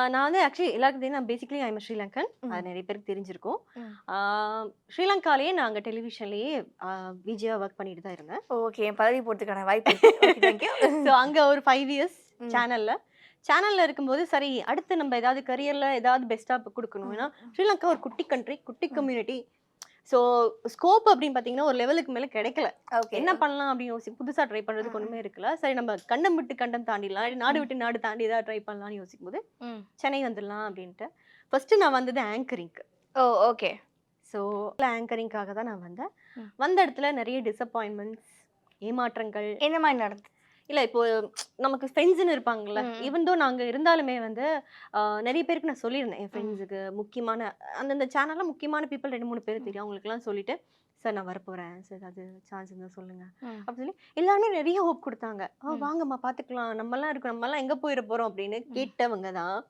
நான் வந்து ஆக்சுவலி எல்லாருக்கும் தெரியும் நான் பேசிக்கலி ஐ எம் ஸ்ரீலங்கன். ம். அது நெறைய பேருக்கு தெரிஞ்சிருக்கும். ம். ஆ ஸ்ரீலங்காலயே நாங்க டெலிவிஷன்லயே விஜியா ஒர்க் பண்ணிட்டு தான் இருந்தேன். ஓகே. பதவி போறதுக்கான வாய்ப்பு இருக்கு. ஓகே. Thank you. ஸோ அங்க ஒரு 5 இயர்ஸ் ம். சேனல்ல. சேனல்ல இருக்கும்போது சரி அடுத்து நம்ம ஏதாவது கரியர்ல ஏதாவது பெஸ்ட்டா குடுக்கணும். ம். ஏன்னா ஸ்ரீலங்கா ஒரு குட்டி கண்ட்ரி, குட்டி ம். கம்யூனிட்டி. ஸோ ஸ்கோப் அப்படின்னு பார்த்தீங்கன்னா, ஒரு லெவலுக்கு மேல கிடைக்கல. ஓகே. என்ன பண்ணலாம் அப்படின்னு புதுசா ட்ரை பண்றதுக்கு ம். ஒண்ணுமே இருக்கல. சரி நம்ம கண்டம் விட்டு கண்டம் தாண்டிடலாம். இல்லாட்டி நாடு ம். விட்டு நாடு தாண்டி ஏதாவது ட்ரை பண்ணலாம்னு யோசிக்கும்போது, ம். சென்னை வந்துடலாம் அப்படின்ட்டு. ஃபர்ஸ்ட்டு நான் வந்தது ஆங்கரிங்க்கு. ஓ! ஓகே. ஸோ ஆங்கரிங்காக தான் நான் வந்தேன். ம். வந்த இடத்துல நெறைய டிசப்பாயின்ட்மென்ட்ஸ், ஏமாற்றங்கள். எந்த மாரி நடந்தது? இல்ல இப்போ நமக்கு ஃப்ரெண்ட்ஸ்ன்னு இருப்பாங்கல்ல. ம். ஈவன் தோ நாங்க இருந்தாலுமே வந்து நெறைய பேருக்கு நான் சொல்லியிருந்தேன். என் ம். ஃப்ரெண்ட்ஸுக்கு முக்கியமான அந்தந்த சேனல்ல முக்கியமான பீப்பிள் 2, 3 பேர் ம். தெரியும். அவங்களுக்கெல்லாம் சொல்லிட்டு, "சார் நான் வரப்போறேன். சார் ஏதாவது சான்ஸ் இருந்தா சொல்லுங்க." ம். அப்படின்னு சொல்லி எல்லாருமே நெறைய ஹோப் குடுத்தாங்க. ம். வாங்கம்மா பார்த்துக்கலாம். நம்மலாம் இருக்கோம். நம்மலாம் எங்க போயிற போறோம்?" அப்படின்னு ம். கேட்டவங்க தான்